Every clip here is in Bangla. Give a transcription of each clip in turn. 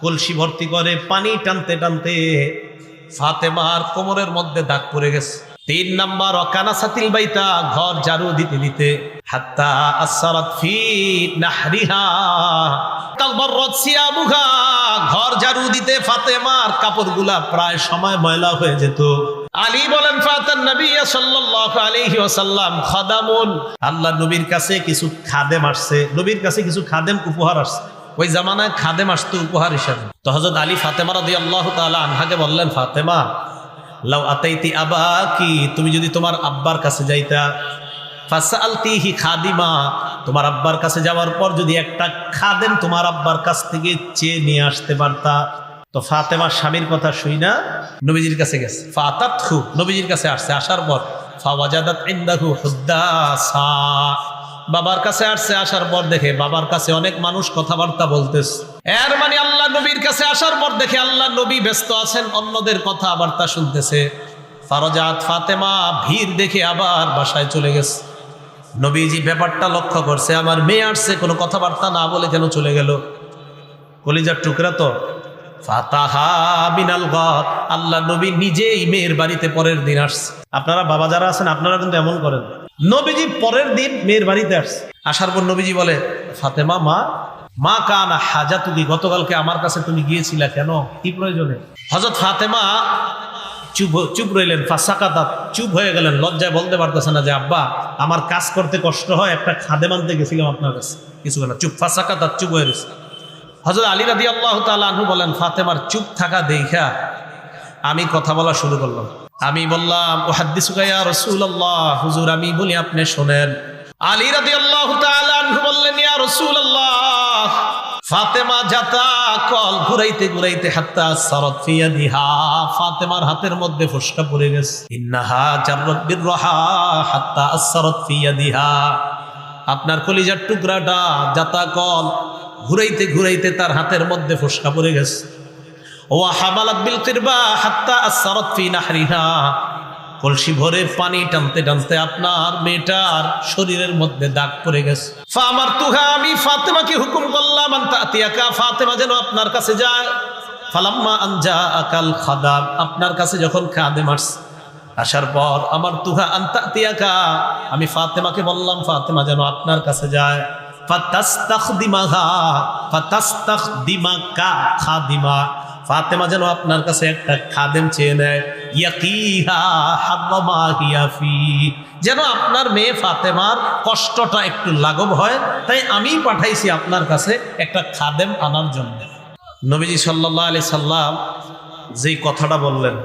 কলসি ভর্তি করে পানি টানতে টানতে ফাতেমার কোমরের মধ্যে দাগ পড়ে গেছে। 3 নাম্বার অকানাসাতিল বাইতা, ঘর ঝাড়ু দিতে দিতে হাত্তা আসসারাত ফি নাহরিহা তালবাররাত সিয়াবুহা, ঘর ঝাড়ু দিতে ফাতেমার কাপড়গুলা প্রায় সময় ময়লা হয়ে যেত। আলী বলেন ফাতান নবী সাল্লাল্লাহু আলাইহি ওয়াসাল্লাম খাদামুন, আল্লাহ নবীর কাছে কিছু খাদেম আসছে, নবীর কাছে কিছু খাদেম উপহার আসছে। ওই জামানায় খাদেম আসতো উপহার হিসাবে। তো হযরত আলী ফাতেমা রাদিয়াল্লাহু তাআলা আনহাকে বললেন, ফাতেমা লাউ আতাইতি আবাকি, তুমি যদি তোমার আব্বার কাছে যাইতা, ফাসআলতিহি খাদিমা, তোমার আব্বার কাছে যাওয়ার পর যদি একটা খাদেম তোমার আব্বার কাছ থেকে চেয়ে নিয়ে আসতে পারতা। তো ফাতেমা স্বামীর কথা শুইনা নবীজির কাছে গেছে। ফাতাতহু, নবীজির কাছে আসছে, আসার পর ফাওয়াজাদাত ইনদাহু হুদ্দাসা, বাবার কাছে আসছে, আসার পর দেখে বাবার কাছে অনেক মানুষ কথাবার্তা বলতেছে। এর মানে আল্লাহ নবীর কাছে আসার পর দেখে আল্লাহ নবী ব্যস্ত আছেন, অন্যদের কথাবার্তা শুনতেছে। ফারাজাত ফাতেমা ভিড় দেখে আবার বাসায় চলে গেছে। নবীজি ব্যাপারটা লক্ষ্য করছে, আমার মেয়ে আসছে, কোনো কথাবার্তা না বলে কেন চলে গেল? কলিজার টুকরা তো। ফাতাহা বিনাল গাদ, আল্লাহ নবী নিজেই মেয়ের বাড়িতে পরের দিন আসছে। আপনারা বাবা যারা আছেন আপনারা কিন্তু এমন করেন, নবীজি পরের দিন মেয়ের বাড়িতে আসছে। আসার পর নবীজি বলে, ফাতেমা মা কানা হাজাতুকি, গতকালকে আমার কাছে তুমি গিয়েছিলা কেন, কি প্রয়োজনে? হযরত ফাতেমা চুপ রইলেন। ফাসাকাতাত, চুপ হয়ে গেলেন, লজ্জায় বলতে পারতেছে না যে আব্বা আমার কাজ করতে কষ্ট হয়, একটা খাদেম আনতে গেছিলাম আপনার কাছে, কিছু না। চুপ, ফাসাকাতাত, চুপ হয়ে গেছে। হযরত আলী রাদিয়াল্লাহু তাআলা আনহু বলেন, ফাতেমার চুপ থাকা দেখা আমি কথা বলা শুরু করলাম। আমি বললাম, উহাদ্দিসুকা ইয়া রাসূলুল্লাহ, হুজুর আমি বলি আপনি শোনেন। আলী রাদিয়াল্লাহু তাআলা আনহু বললেন, ইয়া রাসূলুল্লাহ, ফাতেমা জাতা কল ঘুরাইতে ঘুরাইতে হাত্তা সারাত ফি ইয়াদিহা, ফাতেমার হাতের মধ্যে ফোসকা পড়ে গেছে। ইন্নাহা জাররাত বিররাহা হাত্তা আসসারাত ফি ইয়াদিহা, আপনার কলিজার টুকরাটা জাতা কল ঘুরাইতে ঘুরাইতে তার হাতের মধ্যে ফোসকা পড়ে গেছে। ওয়া হামালাত বিল কিরবা হাত্তা আসসারাত ফি নাহরিহা, কলসি ভরে পানি টানতে টানতে আপনার মেয়েটার শরীরের মধ্যে দাগ পড়ে গেছে। ফামারতুহা, আমি ফাতেমাকে হুকুম করলাম, আনতা আতিয়াকা, ফাতেমা যেন আপনার কাছে যায়। ফালাম্মা আনজা আকাল খাদাম, আপনার কাছে যখন খাদেম আসছে, আসার পর আমার তুহা আনতা আতিয়াকা, আমি ফাতেমাকে বললাম ফাতেমা যেন আপনার কাছে যায়। ফাতাস্তাখদিমাহা, ফাতাস্তাখদিমাকা খাদিমা, ফাতেমা যেন আপনার কাছে একটা খাদেম চেয়ে নেয়। ইয়াকিহা হাম্মা হিয়া ফি, যেন আপনার মেয়ে ফাতেমার কষ্টটা একটু লাঘব হয়, তাই আমি পাঠাইছি আপনার কাছে একটা খাদেম আনার জন্য। নবীজি সাল্লাল্লাহু আলাইহি সাল্লাম যেই কথাটা বললেন,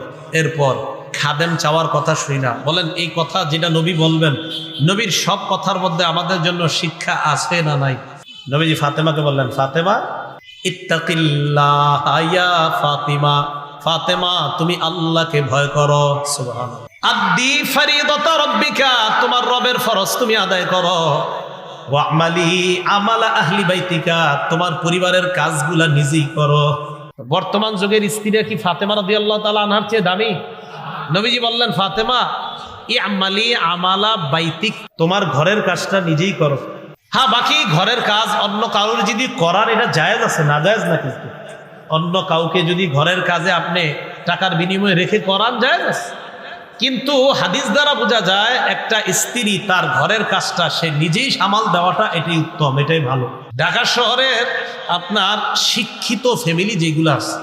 এরপর খাদেম চাওয়ার কথা শুই না। বলেন এই কথা যেটা নবী বলবেন, নবীর সব কথার মধ্যে আমাদের জন্য শিক্ষা আছে না নাই? নবীজি ফাতেমাকে বললেন, ফাতেমা ইত্তাকিল্লাহ ইয়া ফাতিমা, ফাতেমা তুমি আল্লাহকে ভয় করো। সুবহানাল্লাহ। আদ্দি ফরিদাতা রাব্বিকা, তোমার রবের ফরজ তুমি আদায় করো। ওয়ামালি আমালা আহলি বাইতিকা, তোমার পরিবারের কাজগুলা নিজেই করো। বর্তমান যুগের স্ত্রীরা কি ফাতেমা রাদিয়াল্লাহু তাআলা আনহার চেয়ে দামি? নবীজি বললেন, ফাতেমা আমালি আমালা বাইতিক, তোমার ঘরের কাজটা নিজেই করো। হ্যাঁ, বাকি ঘরের কাজ অন্য কারোর যদি করার এটা জায়েজ আছে, না জায়েজ না, কিন্তু অন্য কাউকে যদি ঘরের কাজে আপনি টাকার বিনিময়ে রেখে করান জায়েজ আছে। কিন্তু হাদিস দ্বারা বোঝা যায় একটা স্ত্রী তার ঘরের কাজটা সে নিজেই সামাল দেওয়াটা এটাই উত্তম, এটাই ভালো। ঢাকা শহরের আপনার শিক্ষিত ফ্যামিলি যেগুলো আছে,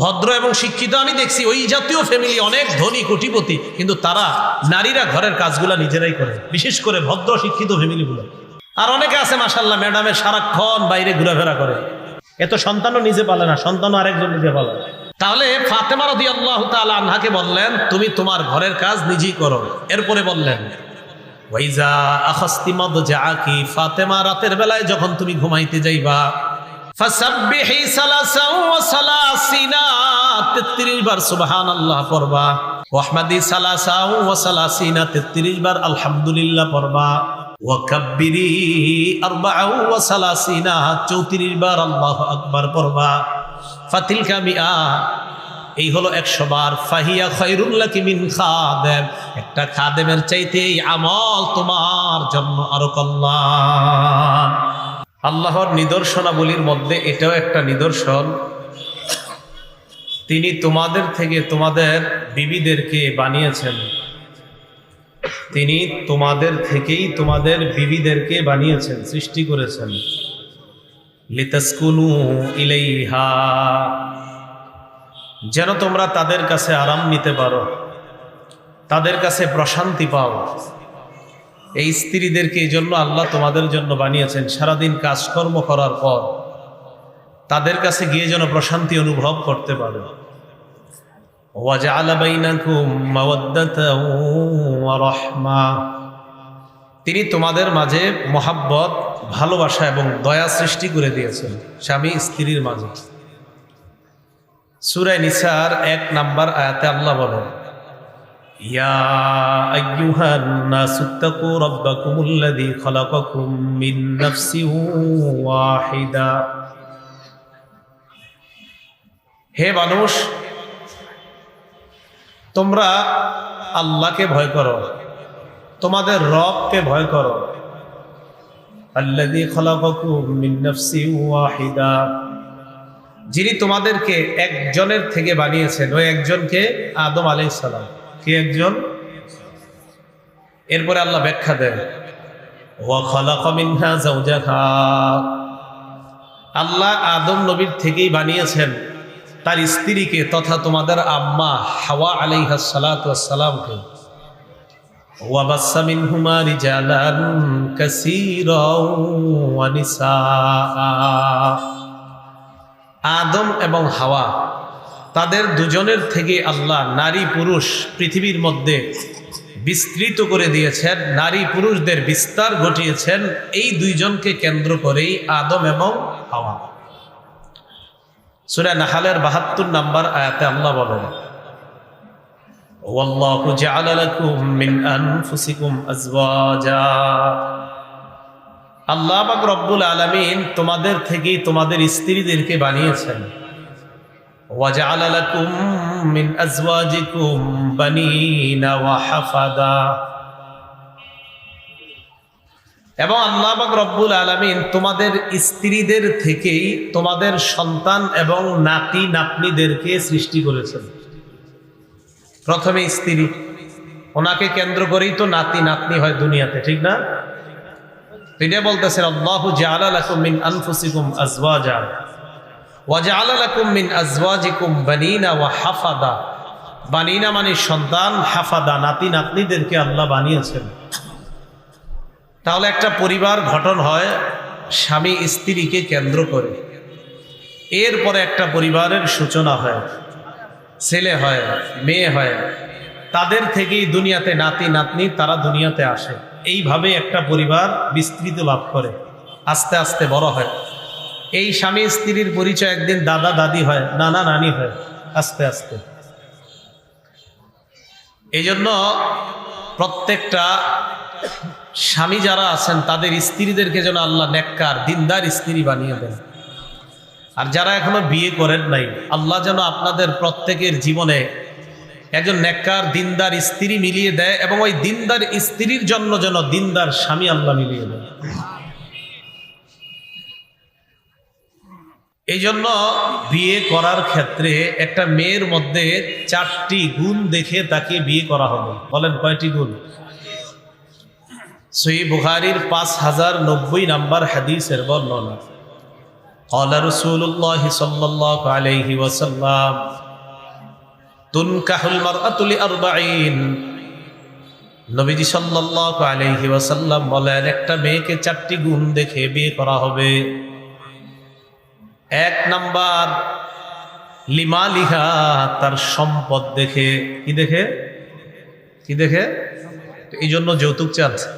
ভদ্র এবং শিক্ষিত, আমি দেখছি ওই জাতীয় ফ্যামিলি অনেক ধনী কোটিপতি, কিন্তু তারা নারীরা ঘরের কাজগুলা নিজেরাই করে, বিশেষ করে ভদ্র শিক্ষিত ফ্যামিলিগুলো। আর অনেকে আছে মাশাআল্লাহ ম্যাডামের সারাক্ষণ বাইরে ঘোরাফেরা করে, এত সন্তানও নিজে পালে না, সন্তানও আরেকজন নিজে পালে। তাহলে ফাতেমা রাদিয়াল্লাহু তাআলা আনহাকে বললেন তুমি তোমার ঘরের কাজ নিজেই করো। এরপরে বললেন ওয়াইজা আখাস্তি মাদজাকি, ফাতেমা রাতের বেলায় যখন তুমি ঘুমাইতে যাইবা, ফাসাব্বিহি সালাসাও ওয়া সালাসিনা, 33 বার সুবহানাল্লাহ পড়বা। ওয়াহমাদি সালাসাও ওয়া সালাসিনা, 33 বার আলহামদুলিল্লাহ পড়বা। ওয়াকাব্বিরি আরবাআও ওয়া সালাসিনা, 34 বার আল্লাহু আকবার পড়বা। ফাতিলকা মিআ, এই হলো 100 বার। ফাহিয়া খায়রুল লাকি মিন খাদেম, একটা খাদেমের চাইতে এই আমল তোমার জন্য আরো কল্যাণ। আল্লাহর নিদর্শনাবলীর মধ্যে এটাও একটা নিদর্শন, তিনি তোমাদের থেকে তোমাদের বিবিদেরকে বানিয়েছেন, তিনি তোমাদের থেকেই তোমাদের বিবিদেরকে বানিয়েছেন, সৃষ্টি করেছেন। লিতাসকুনু ইলাইহা, যেন তোমরা তাদের কাছে আরাম নিতে পারো, তাদের কাছে প্রশান্তি পাও। এই স্ত্রীদেরকে এই জন্য আল্লাহ তোমাদের জন্য বানিয়েছেন, সারাদিন কাজকর্ম করার পর তাদের কাছে গিয়ে যেন প্রশান্তি অনুভব করতে পারো। ওয়াজআলা বাইনাকুম মাওয়াদ্দাতাও ওয়া রাহমা, তিনি তোমাদের মাঝে মহাব্বত, ভালোবাসা এবং দয়া সৃষ্টি করে দিয়েছেন স্বামী স্ত্রীর মাঝে। সূরা নিসার 1 নম্বর আয়াতে আল্লাহ বলেন, ইয়া আইয়ুহান নাসুত্তাকু রাব্বাকুমুল্লাযী খালাকাকুম মিন নাফসিন ওয়াহিদা, হে মানুষ, তোমরা আল্লাহকে ভয় করো, তোমাদের রবকে ভয় করো। আল্লাযী খালাকাকুম মিন নাফসিন ওয়াহিদা, যিনি তোমাদেরকে একজনের থেকে বানিয়েছেন, ওই একজনকে আদম আলাইহিস সালাম। কি একজন? এরপরে আল্লাহ ব্যাখ্যা দেন, ওয়া খালাকা মিনহা যাওজাহা, আল্লাহ আদম নবীর থেকেই বানিয়েছেন তার স্ত্রীকে তথা তোমাদের আম্মা হাওয়া আলাইহাস সালাতু ওয়াস সালামকে। ওয়া বাসসা মিনহুমা রিজালান কাসীরাও ওয়া নিসাআ, আদম এবং হাওয়া তাদের দুজনের থেকে আল্লাহ নারী পুরুষ পৃথিবীর মধ্যে বিস্তৃত করে দিয়েছেন, নারী পুরুষদের বিস্তার ঘটিয়েছেন এই দুইজনকে কেন্দ্র করেই, আদম এবং হাওয়া। সূরা নাহলের 72 নম্বর আয়াতে আল্লাহ বলেন, ওয়াল্লাহু জাআলা লাকুম মিন আনফুসিকুম আজওয়াজা, আল্লাহ পাক রব্বুল আলামিন তোমাদের থেকেই তোমাদের স্ত্রীদেরকে বানিয়েছেন। ওয়া জাআলা লাকুম মিন আজওয়াজিকুম বানিনা ওয়া হাফাদা, এবং আল্লাহ পাক রব্বুল আলামিন তোমাদের স্ত্রীদের থেকেই তোমাদের সন্তান এবং নাতি নাতনিদেরকে সৃষ্টি করেছেন। প্রথমে স্ত্রী, ওনাকে কেন্দ্র করেই তো নাতি নাতনি হয় দুনিয়াতে, ঠিক না? তিনি বলতেছেন, আল্লাহু জাআলা লাকুম মিন আনফুসিকুম আজওয়াজা ওয়া জাআলা লাকুম মিন আজওয়াজিকুম বানিনা ওয়া হাফাদা, বানিনা মানে সন্তান, হাফাদা নাতি নাতনিদেরকে আল্লাহ বানিয়েছেন। তাহলে একটা পরিবার গঠন হয় স্বামী স্ত্রীকে কেন্দ্র করে, এরপরে একটা পরিবারের সূচনা হয়, ছেলে হয়, মেয়ে হয়, তাদের থেকেই দুনিয়াতে নাতি নাতনি তারা দুনিয়াতে আসে। এইভাবে একটা পরিবার বিস্তৃত লাভ করে, আস্তে আস্তে বড় হয়। এই স্বামী স্ত্রীর পরিচয় একদিন দাদা দাদি হয়, নানা নানি হয়, আস্তে আস্তে। এই জন্য প্রত্যেকটা স্বামী যারা আছেন তাদের স্ত্রীদেরকে যেন আল্লাহ নেককার দিনদার স্ত্রী বানিয়ে দেন। আর যারা এখনো বিয়ে করেন নাই, আল্লাহ যেন আপনাদের প্রত্যেকের জীবনে একজন নেককার দিনদার স্ত্রী মিলিয়ে দেয়, এবং ওই দিনদার স্ত্রীর জন্য যেন দিনদার স্বামী আল্লাহ মিলিয়ে দেয়। এই জন্য বিয়ে করার ক্ষেত্রে একটা মেয়ের মধ্যে 4টি গুণ দেখে তাকে বিয়ে করা হবে। বলেন কয়টি গুণ? সহিহ বুখারীর 5090 নম্বর হাদিসের বর্ণনা, ক্বালা রাসূলুল্লাহ সাল্লাল্লাহু আলাইহি ওয়াসাল্লাম, তুনকাহুল মারআতু লি40, নবীজি সাল্লাল্লাহু আলাইহি ওয়াসাল্লাম বলেন, একটা মেয়েকে 4টি গুণ দেখে বিয়ে করা হবে। 1 নাম্বার লিমালিহা, তার সম্পদ দেখে। কি দেখে? কি দেখে? এই জন্য যৌতুক চাচ্ছে।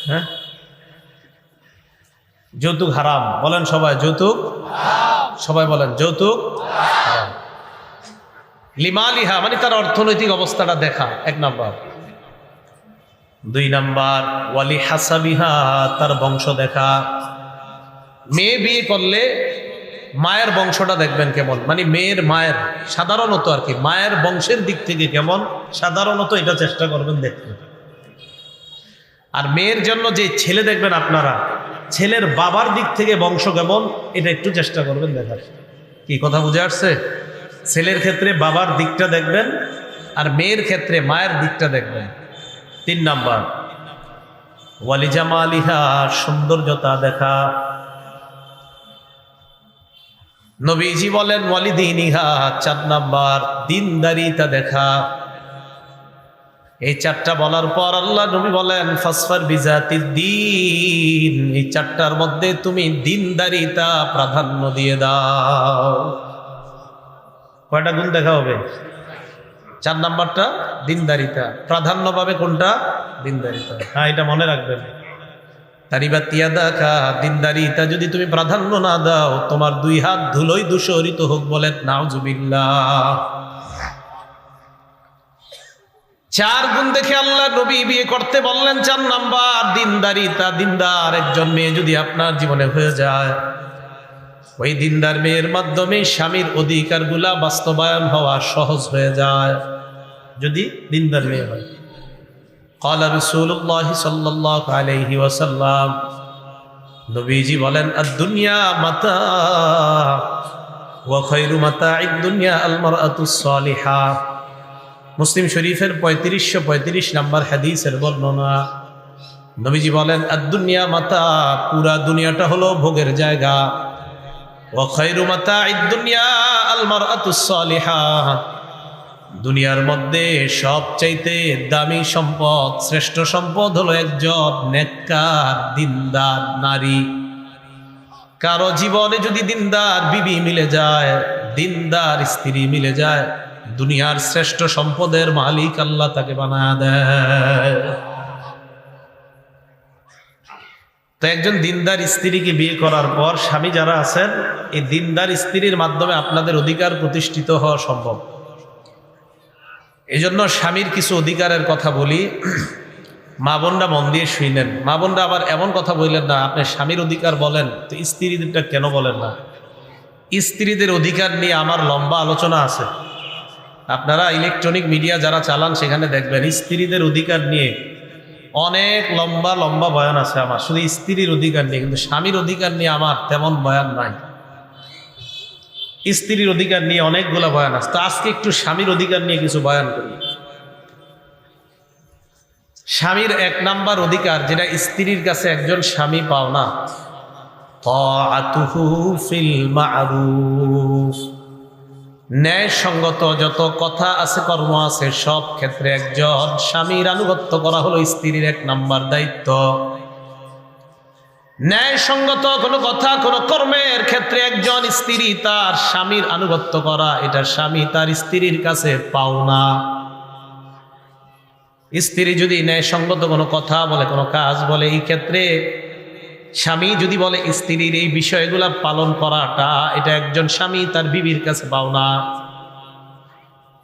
হ্যাঁ, যৌতুক হারাম। বলেন সবাই, যৌতুক সবাই বলেন যৌতুক হারাম। লিমালিহা মানে তার অর্থনৈতিক অবস্থাটা দেখা, 1 নাম্বার। 2 নাম্বার ওয়ালি হাসাবিহা, তার বংশ দেখা। মেয়ে বিয়ে করলে মায়ের বংশটা দেখবেন কেমন, মানে মেয়ের মায়ের সাধারণত আর কি মায়ের বংশের দিক থেকে কেমন, সাধারণত এটা চেষ্টা করবেন দেখতে। আর মেয়ের জন্য যে ছেলে দেখবেন আপনারা, ছেলের বাবার দিক থেকে বংশ কেমন, এটা একটু চেষ্টা করবেন দেখার। কি কথা বুঝে আসছে? ছেলের ক্ষেত্রে বাবার দিকটা দেখবেন, আর মেয়ের ক্ষেত্রে মায়ের দিকটা দেখবেন। 3 নাম্বার ওয়ালি জামালিহা, সৌন্দর্যতা দেখা। নবীজি বলেন ওয়ালি দীনিহা, 4 নাম্বার দিনদারিতা দেখা। এই 4টা বলার পর আল্লাহ নবী বলেন ফাসফার বিজাতিদ দ্বীন, এই 4টার মধ্যে তুমি দিনদারিতা প্রাধান্য দিয়ে দাও। কয়টা গুণ দেখা হবে? 4 নাম্বারটা দিনদারিতা, প্রাধান্য পাবে কোনটা? দিনদারিতা। হ্যাঁ, এটা মনে রাখবেন। তারিবাত ইয়াদাকা, দিনদারিতা যদি তুমি প্রাধান্য না দাও, তোমার 2 হাত ধুলোই দূষরিত হোক, বলেন নাউজুবিল্লাহ। 4 গুণ দেখে আল্লাহ নবী বিয়ে করতে বললেন। 4 নাম্বার দিনদারিতা। দিনদার একজন মেয়ে যদি আপনার জীবনে হয়ে যায়, ওই দিনদার মেয়ের মাধ্যমে স্বামীর অধিকারগুলা বাস্তবায়ন হওয়া সহজ হয়ে যায়, যদি দিনদার মেয়ে হয়। ক্বালা রাসূলুল্লাহ সাল্লাল্লাহু আলাইহি ওয়াসাল্লাম, নবীজি বলেন আদ-দুনিয়া মাতা ওয়া খায়রু মাতা'id দুনিয়া আল মারআতুস সালিহা। মুসলিম শরীফের 3535 নম্বর হাদিসের বর্ণনা। নবীজি বলেন আদ-দুনিয়া মাতা, পুরা দুনিয়াটা হলো ভোগের জায়গা। ওয়া খায়রু মাতা'id দুনিয়া আল মারআতুস সালিহা, দুনিয়ার মধ্যে সবচাইতে দামি সম্পদ, শ্রেষ্ঠ সম্পদ হলো একজন নেককার দিনদার নারী। কারো জীবনে যদি দিনদার বিবি মিলে যায়, দিনদার স্ত্রী মিলে যায়, দুনিয়ার শ্রেষ্ঠ সম্পদের মালিক আল্লাহ তাকে বানায় দেয়। তো একজন দিনদার স্ত্রীকে বিয়ে করার পর স্বামী যারা আছেন, এই দিনদার স্ত্রীর মাধ্যমে আপনাদের অধিকার প্রতিষ্ঠিত হওয়া সম্ভব। এই জন্য স্বামীর কিছু অধিকারের কথা বলি, মা বোনরা মন দিয়ে শুনেন। মা বোনরা আবার এমন কথা বললেন না, আপনি স্বামীর অধিকার বলেন তো স্ত্রীদেরটা কেন বলেন না? স্ত্রীদের অধিকার নিয়ে আমার লম্বা আলোচনা আছে। আপনারা ইলেকট্রনিক মিডিয়া যারা চালান সেখানে দেখবেন স্ত্রীদের অধিকার নিয়ে অনেক লম্বা লম্বা বয়ান আছে আমার, শুধু স্ত্রীর অধিকার নিয়ে। কিন্তু স্বামীর অধিকার নিয়ে আমার তেমন বয়ান নাই। স্ত্রীর অধিকার নিয়ে অনেকগুলো বয়ান আছে। তো আজকে একটু স্বামীর অধিকার নিয়ে কিছু বয়ান করি। স্বামীর 1 নাম্বার অধিকার, যেটা স্ত্রীর কাছে একজন স্বামী পাও না, তাআতুহু ফিল মা'রুফ, ন্যায়সঙ্গত যত কথা আছে, কর্ম আছে, সব ক্ষেত্রে একজন স্বামীর আনুগত্য করা হলো স্ত্রীর 1 নাম্বার দায়িত্ব। ন্যায়সঙ্গত কোনো কথা, কোনো কর্মের ক্ষেত্রে একজন স্ত্রী তার স্বামীর আনুগত্য করা, এটা স্বামী তার স্ত্রীর কাছে পাওনা। স্ত্রী যদি ন্যায়সঙ্গত কোনো কথা বলে, কোনো কাজ বলে, এই ক্ষেত্রে স্বামী যদি বলে স্ত্রীর এই বিষয়গুলা পালন করাটা, এটা একজন স্বামী তার বিবির কাছে পাওনা।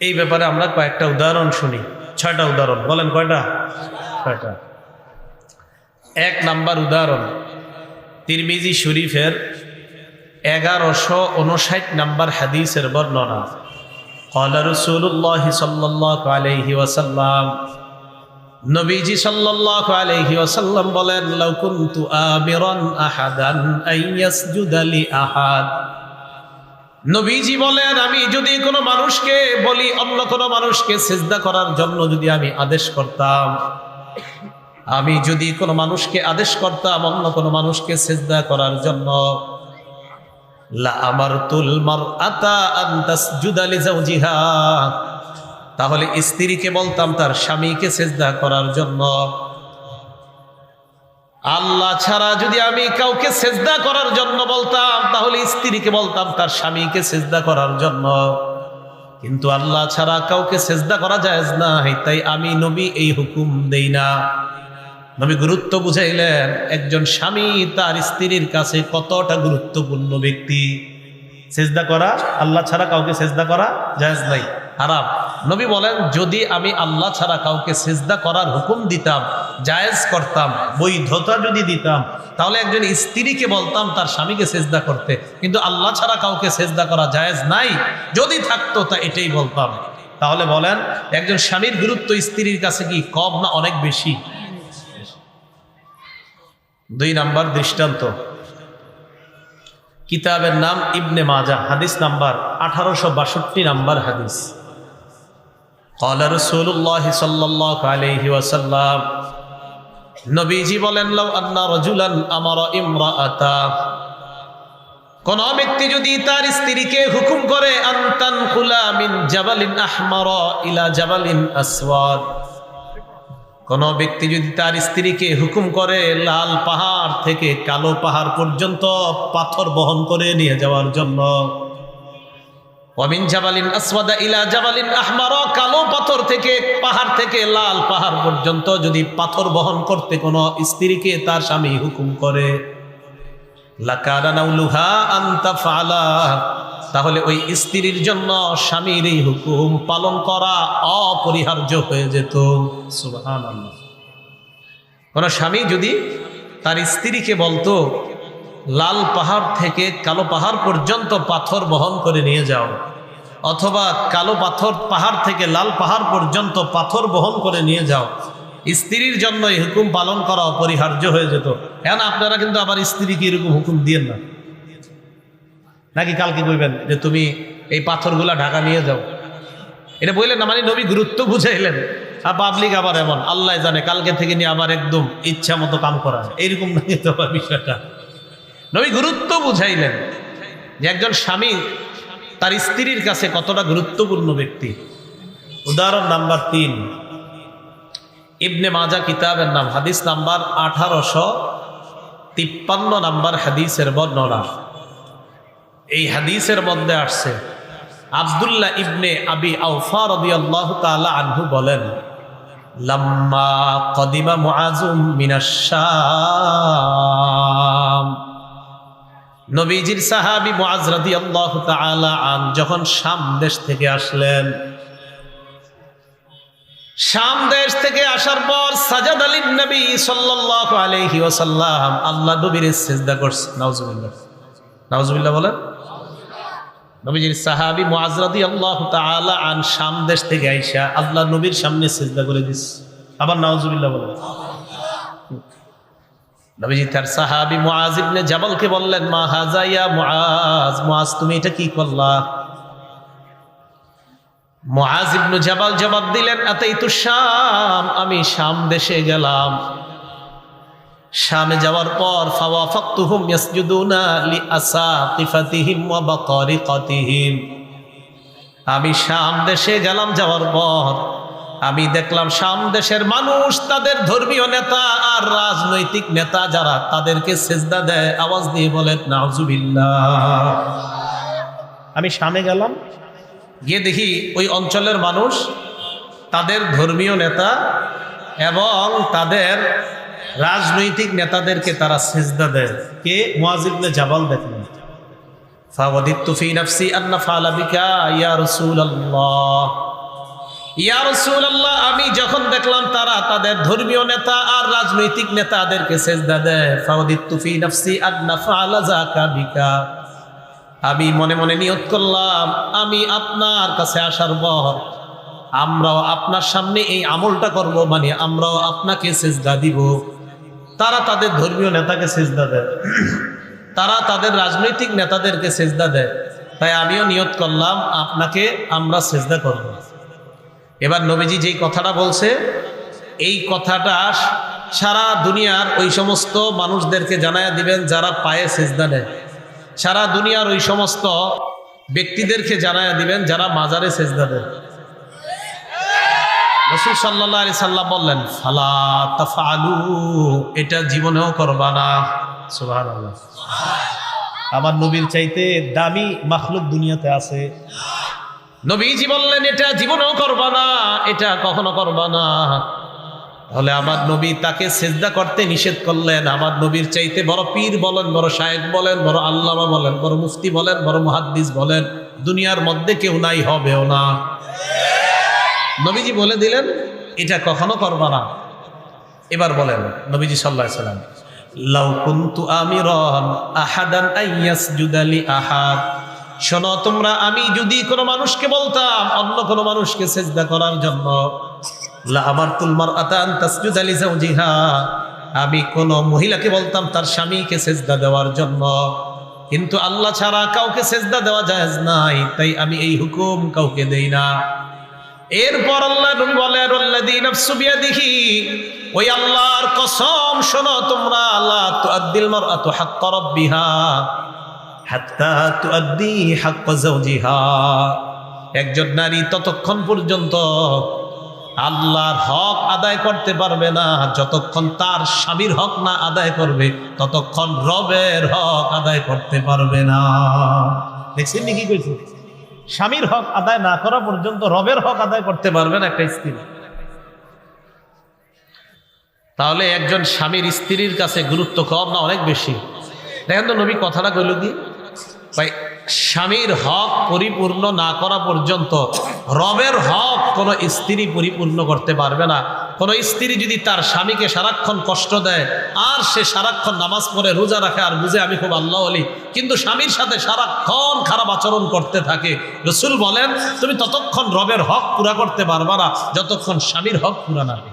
এই ব্যাপারে আমরা কয়েকটা উদাহরণ শুনি। 6টা উদাহরণ। বলেন কয়টা? 6টা। 1 নাম্বার উদাহরণ তিরমিজি শরীফের 1159 নাম্বার হাদিসের বর্ণনা। ক্বালা রাসূলুল্লাহ সাল্লাল্লাহু আলাইহি ওয়াসাল্লাম, নবীজি সাল্লাল্লাহু আলাইহি ওয়াসাল্লাম বলেন লাউ কুনতু আমিরান আহাদান আন ইয়াসজুদা লি আহাদ। নবীজি বলেন, আমি যদি কোনো মানুষকে বলি, অন্য কোনো মানুষকে সিজদা করার জন্য যদি আমি আদেশ করতাম, আমি যদি কোনো মানুষকে আদেশ করতাম অন্য কোনো মানুষকে সিজদা করার জন্য, লা আমারতুল মারআতা আন তাসজুদা লি যাওজিহা, তাহলে স্ত্রীকে বলতাম তার স্বামীকে সিজদা করার জন্য। আল্লাহ ছাড়া যদি আমি কাউকে সিজদা করার জন্য বলতাম, তাহলে স্ত্রীকে বলতাম তার স্বামীকে সিজদা করার জন্য। কিন্তু আল্লাহ ছাড়া কাউকে সিজদা করা জায়েজ নাই, তাই আমি নবী এই হুকুম দেই না। নবী গুরুত্ব বুঝাইলেন একজন স্বামী তার স্ত্রীর কাছে কতটা গুরুত্বপূর্ণ ব্যক্তি। সিজদা করা, আল্লাহ ছাড়া কাউকে সিজদা করা জায়েজ নাই, হারাম। নবী বলেন, যদি আমি আল্লাহ ছাড়া কাউকে সিজদা করার হুকুম দিতাম, জায়েজ করতাম, বৈধতা যদি দিতাম, তাহলে একজন স্ত্রীকে বলতাম তার স্বামীকে সিজদা করতে। কিন্তু আল্লাহ ছাড়া কাউকে সিজদা করা জায়েজ নাই, যদি থাকতো তা এটাই বলতাম। তাহলে বলেন, একজন স্বামীর গুরুত্ব স্ত্রীর কাছে কি কম না অনেক বেশি? 2 নাম্বার দৃষ্টান্ত, কিতাবের নাম ইবনে মাজাহ, হাদিস নাম্বার 1862 নাম্বার হাদিস। قال رسول الله صلى الله عليه وسلم, নবীজি বলেন, লাউ আন্না রাজুলান আমারা ইমরাআতা, কোন ব্যক্তি যদি তার স্ত্রীকে হুকুম করে আনতান কুলা মিন জাবালিন আহমারা ইলা জাবালিন আসওয়াদ, কোন ব্যক্তি যদি তার স্ত্রীকে হুকুম করে লাল পাহাড় থেকে কালো পাহাড় পর্যন্ত পাথর বহন করে নিয়ে যাওয়ার জন্য, ওয়ামিন জাবালিন আসওয়াদা ইলা জাবালিন আহমারা, কালো পাথর থেকে পাহাড় থেকে লাল পাহাড় পর্যন্ত যদি পাথর বহন করতে কোন স্ত্রীকে তার স্বামী হুকুম করে, লাকানা নাউলুহা আন তাফআলা, তাহলে ওই স্ত্রীর জন্য স্বামীর এই হুকুম পালন করা অপরিহার্য হয়ে যেত। সুবহানাল্লাহ। কোন স্বামী যদি তার স্ত্রীকে বলতো লাল পাহাড় থেকে কালো পাহাড় পর্যন্ত পাথর বহন করে নিয়ে যাও, অথবা কালো পাথর পাহাড় থেকে লাল পাহাড় পর্যন্ত পাথর বহন করে নিয়ে যাও, স্ত্রীর জন্য এই হুকুম পালন করা অপরিহার্য হয়ে যেত। কেন আপনারা কিন্তু আবার স্ত্রীকে এরকম হুকুম দিয়েন না, নাকি কালকে কইবেন যে তুমি এই পাথরগুলা ঢাকা নিয়ে যাও, এটা বললেন না, মানে নবী গুরুত্ব বুঝাইলেন। আর পাবলিক আবার এমন আল্লাহ জানে কালকে থেকে নিয়ে আবার একদম ইচ্ছা মতো কাম করা, এইরকম না কিন্তু আবার বিষয়টা। নবী গুরুত্ব বুঝাইলেন যে একজন স্বামী তার স্ত্রীর কাছে কতটা গুরুত্বপূর্ণ ব্যক্তি। উদাহরণ নাম্বার 3, ইবনে মাজাহ কিতাবের নাম, হাদিস নাম্বার 1853 নাম্বার হাদিসের বর্ণনা। এই হাদিসের মধ্যে আসছে আব্দুল্লাহ ইবনে আবি আওফা রাদিয়াল্লাহু তাআলা আনহু বলেন, লাম্মা কদিমা মুআযুম মিনাশ শাম, নবীজির সাহাবী মুআজ রাদিয়াল্লাহু তাআলা আন যখন শাম দেশ থেকে আসলেন, শাম দেশ থেকে আসার পর সাজাদ আলিন নবী সাল্লাল্লাহু আলাইহি ওয়াসাল্লাম, আল্লাহ নবীর সিজদা করছে। নাউজুবিল্লাহ, নাউজুবিল্লাহ বলেন। নবীজির সাহাবী মুআজ রাদিয়াল্লাহু তাআলা আন শাম দেশ থেকে আইসা আল্লাহ নবীর সামনে সিজদা করে দিছে। আবার নাউজুবিল্লাহ বলেন। নবীজি তার সাহাবী মুআজ ইবনে জাবালকে বললেন, মা হাযা ইয়া মুআজ, মুআজ তুমি এটা কি করলা? মুআজ ইবনে জাবাল জবাব দিলেন, আতাইতু শাম, আমি শাম দেশে গেলাম। শামে যাওয়ার পর ফাওয়াফাকতুহুম ইয়াসজুদুনা লিআসাকিফাতিহিম ওয়া বাকারিকাতিহিম, আমি শাম দেশে গেলাম, যাওয়ার পর আমি দেখলাম শাম দেশের মানুষ তাদের ধর্মীয় নেতা আর রাজনৈতিক নেতা যারা তাদেরকে সিজদা দেয়, আওয়াজ দিয়ে বলেন নাউজুবিল্লাহ। আমি শামে গেলাম, গিয়ে দেখি ওই অঞ্চলের মানুষ তাদের ধর্মীয় নেতা এবং তাদের রাজনৈতিক নেতাদেরকে তারা সিজদা দেয়। কে? মুআজ ইবনে জাবাল দেখলেন। ফাওয়াদিতু ফি নাফসি আন্না ফাআলা বিকা ইয়া রাসূলুল্লাহ, ইয়া রাসূলুল্লাহ, আমি যখন দেখলাম তারা তাদের ধর্মীয় নেতা আর রাজনৈতিক নেতাদেরকে সিজদা দেয়, ফাওয়াদিতু ফি নাফসি আন্না ফাআলা যাকা বিকা, আমি মনে মনে নিয়ত করলাম আমি আপনার কাছে আসার পর আমরাও আপনার সামনে এই আমলটা করব, মানে আমরাও আপনাকে সিজদা দিব। তারা তাদের ধর্মীয় নেতাকে সিজদা দেয়, তারা তাদের রাজনৈতিক নেতাদেরকে সিজদা দেয়, তাই আমিও নিয়ত করলাম আপনাকে আমরা সিজদা করব। এবার নবীজি যেই কথাটা বলছে, এই কথাটা সারা দুনিয়ার ওই সমস্ত মানুষদেরকে জানায়া দিবেন যারা পায়ে সিজদা দেয়, সারা দুনিয়ার ওই সমস্ত ব্যক্তিদেরকে জানায়া দিবেন যারা মাজারে সিজদা দেয়। রাসূল সাল্লাল্লাহু আলাইহি সাল্লাম বললেন, ফালা তাফআলু, এটা জীবনেও করবা না। সুবহানাল্লাহ। আমার নবীর চাইতে দামি মাখলুক দুনিয়াতে আছে। নবীজি বললেন এটা জীবনেও করবা না, এটা কখনো করবা না। তাহলে আমার নবী তাকে সিজদা করতে নিষেধ করলেন। আমার নবীর চাইতে বড় পীর বলেন, বড় শায়েখ বলেন, বড় আল্লামা বলেন, বড় মুফতি বলেন, বড় মুহাদ্দিস বলেন, দুনিয়ার মধ্যে কেউ নাই, হবেও না। নবীজি বলে দিলেন এটা কখনো করবা না। এবার বলেন নবীজি সাল্লাল্লাহু আলাইহি সাল্লাম, লাউ কুনতু আমিরান আহাদান আইয়াসজুদা লি আহাদ, শোনো তোমরা, আমি যদি কোনো মানুষকে বলতাম অন্য কোনো মানুষকে সিজদা করার জন্য, লা আমারতুল মারআতা আন তাসজুদা লি যাওজিহা, আমি কোন মহিলাকে বলতাম তার স্বামীকে সিজদা দেওয়ার জন্য, কিন্তু আল্লাহ ছাড়া কাউকে সেজদা দেওয়া জায়েজ নাই, তাই আমি এই হুকুম কাউকে দেই না। এরপর আল্লাহ নবী বলেন, আল্লাযী নাফসু বিয়াদিহি, ওই আল্লাহর কসম শোনো তোমরা, লা তুআদ্দিল মারআতু হাক্কা রাব্বিহা হাত্তা তুআদ্দি হাক্কা যাওজিহা। একজন নারী ততক্ষণ পর্যন্ত আল্লাহর হক আদায় করতে পারবে না যতক্ষণ তার স্বামীর হক না আদায় করবে, ততক্ষণ রবের হক আদায় করতে পারবে না। দেখছেন কি কইছে? স্বামীর হক আদায় না করা পর্যন্ত রবের হক আদায় করতে পারবে না একটা স্ত্রী। তাহলে একজন স্বামীর স্ত্রীর কাছে গুরুত্ব কম না অনেক বেশি? দেখেন তো নবী কথাটা কইল কি ভাই, স্বামীর হক পরিপূর্ণ না করা পর্যন্ত রবের হক কোনো স্ত্রী পরিপূর্ণ করতে পারবে না। কোনো স্ত্রী যদি তার স্বামীকে সারাক্ষণ কষ্ট দেয় আর সে সারাক্ষণ নামাজ পড়ে রোজা রাখে আর বুঝে আমি খুব আল্লাহ ওলি, কিন্তু স্বামীর সাথে সারাক্ষণ খারাপ আচরণ করতে থাকে, রাসূল বলেন তুমি ততক্ষণ রবের হক পুরা করতে পারবা না যতক্ষণ স্বামীর হক পুরা না হবে।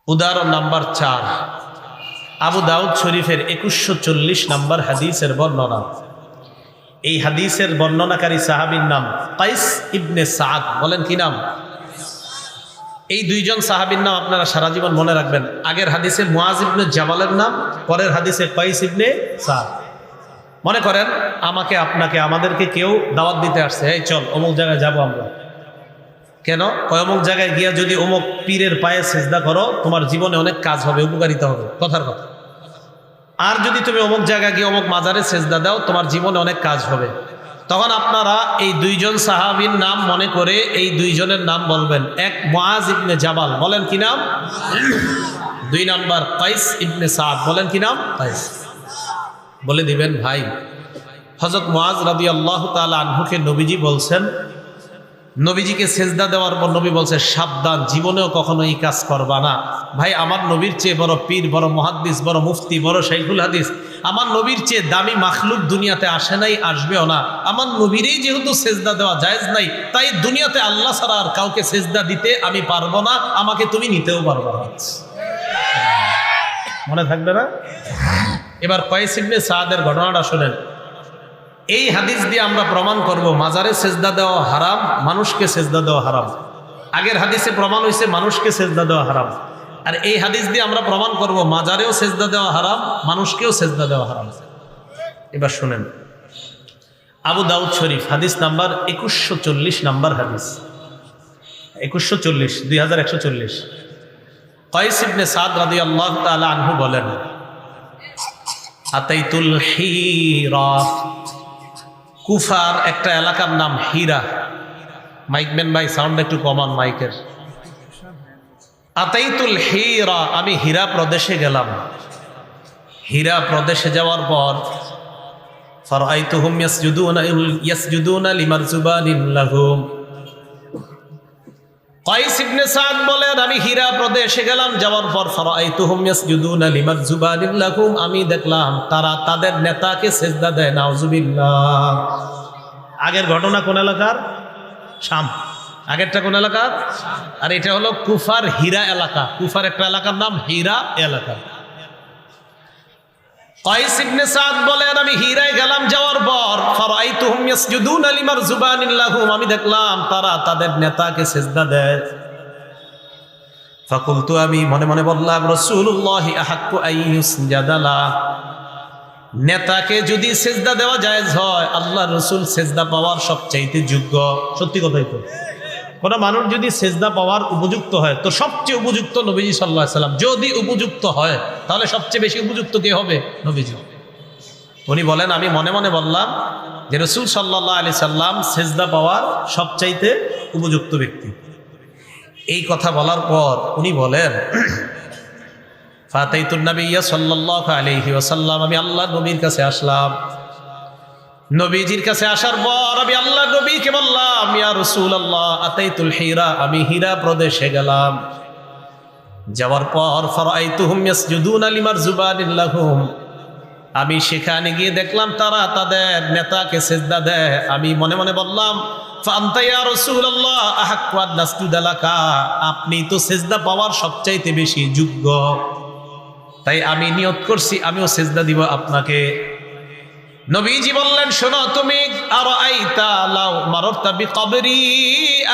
উদাহরণ নাম্বার 4, আবু দাউদ শরীফের 2140 নম্বর হাদিসের বর্ণনা। এই হাদিসের বর্ণনাকারী সাহাবীর নাম কাইস ইবনে সাদ। বলেন কি নাম? এই দুইজন সাহাবীর নাম আপনারা সারা জীবন মনে রাখবেন। আগের হাদিসে মুআজ ইবনে জাবালের নাম, পরের হাদিসে কাইস ইবনে সাদ। মনে করেন আমাকে আপনাকে আমাদেরকে কেউ দাওয়াত দিতে আসছে, এই চল অমুক জায়গায় যাব আমরা। কেন? অমুক জায়গায় গিয়া যদি অমুক পীরের পায়ে সেজদা করো তোমার জীবনে অনেক কাজ হবে, উপকারিতা হবে, কথার কথা। আর যদি তুমি অমুক জায়গায় গিয়ে অমুক মাজারে সেজদা দাও তোমার জীবনে অনেক কাজ হবে। তখন আপনারা এই দুইজন সাহাবীর নাম মনে করে এই দুইজনের নাম বলবেন। এক মুআজ ইবনে জাবাল, বলেন কি নাম? 2 নাম্বার কাইস ইবনে সাদ, বলেন কি নাম? কাইস। বলে দিবেন ভাই, হযরত মুআজ রাদিয়াল্লাহু তাআলা আনহুকে নবীজি বলছেন, নবীজিকে সেজদা দেওয়ার পর নবী বলছে সাবধান, জীবনেও কখনো এই কাজ করবা না। ভাই আমার নবীর চেয়ে বড় পীর, বড় মুহাদ্দিস, বড় মুফতি, বড় শাইখুল হাদিস, আমার নবীর চেয়ে দামি মাখলুক দুনিয়াতে আসে নাই, আসবেও না। আমার নবীরই যেহেতু সেজদা দেওয়া জায়েজ নাই, তাই দুনিয়াতে আল্লাহ ছাড়া আর কাউকে সেজদা দিতে আমি পারবো না, আমাকে তুমি নিতেও পারবো না। মনে থাকবে না? এবার কাইস ইবনে সাদের ঘটনাটা শুনেন। এই হাদিস দিয়ে আমরা প্রমাণ করব মাজারে সেজদা দেওয়া হারাম, মানুষকে সেজদা দেওয়া হারাম। আগের হাদিসে প্রমাণ হয়েছে মানুষকে সেজদা দেওয়া হারাম, আর এই হাদিস দিয়ে আমরা প্রমাণ করব মাজারেও সেজদা দেওয়া হারাম, মানুষকেও সেজদা দেওয়া হারাম। এবার শুনেন, আবু দাউদ শরীফ হাদিস নাম্বার 2140 নাম্বার হাদিস, 2140, 2140। কাইস ইবনে সাদ রাদিয়াল্লাহু তাআলা আনহু বলেন, আতাইতুল হিরা, কুফার একটা এলাকার নাম হীরা। মাইকম্যান ভাই সাউন্ড একটু কমান মাইকের। আতাইতুল হীরা, আমি হীরা প্রদেশে গেলাম। হীরা প্রদেশে যাওয়ার পর ফারাআইতুহুম ইয়াসজুদুনা লিমারজুবানিন লাহুম। কাইস ইবনে সাদ বলেন আমি হীরা প্রদেশে গেলাম, যাওয়ার পর ফারাআইতুহুম ইয়াসজুদুনা লিমারজুবানিন লাহুম, আমি দেখলাম তারা তাদের নেতাকে সেজদা দেয়। নাউজুবিল্লাহ। আগের ঘটনা কোন এলাকার? শাম। আগেরটা কোন এলাকার? আর এটা হলো কুফার হীরা এলাকা। কুফার একটা এলাকার নাম হীরা এলাকা। কাইস ইবনে সাদ বলেন আমি হীরায় গেলাম, যাওয়ার পর ফারাআইতুহুম ইয়াসজুদুনা লিমারজুবানিন লাহুম, আমি দেখলাম তারা তাদের নেতাকে সেজদা দেয়। ফাকুলতু, আমি মনে মনে বললাম রাসূলুল্লাহি আহাক্কু আইয়ুসজাদা লা, নেতাকে যদি সেজদা দেওয়া জায়েজ হয় আল্লাহর রাসূল সেজদা পাওয়ার সবচাইতে যোগ্য। সত্যি কথাই তো, কোন মানুষ যদি সেজদা পাওয়ার উপযুক্ত হয় তো সবচেয়ে উপযুক্ত নবীজি সাল্লাল্লাহু আলাইহি সাল্লাম। যদি উপযুক্ত হয় তাহলে সবচেয়ে বেশি উপযুক্ত কে হবে? নবীজি। উনি বলেন আমি মনে মনে বললাম যে রাসূল সাল্লাল্লাহু আলাইহি সাল্লাম সেজদা পাওয়ার সবচাইতে উপযুক্ত ব্যক্তি। এই কথা বলার পর উনি বলেন ফাতাইতুন নাবিয়্যা সাল্লাল্লাহু আলাইহি ওয়াসাল্লাম, আমি আল্লাহর নবীর কাছে আসলাম। নবীজির কাছে আসার পর আমি আল্লাহর নবীকে বললাম ইয়া রাসূলুল্লাহ আতাইতুল হীরা, আমি হীরা প্রদেশে গেলাম। যাওয়ার পর ফারাআইতুহুম ইয়াসজুদুনা লিমারজুবানিন লাহুম, আমি সেখানে গিয়ে দেখলাম তারা তাদের নেতাকে সেজদা দেয়। আমি মনে মনে বললাম ফাআনতা ইয়া রাসূলুল্লাহ আহাক্কু আন নাসজুদা লাকা, আপনি তো সেজদা পাওয়ার সবচাইতে বেশি যোগ্য। তাই আমি নিয়ত করছি আমিও সিজদা দিব আপনাকে। নবীজি বললেন, শোনো তুমি, আরাআইতা লাউ মাররতা বিকবরি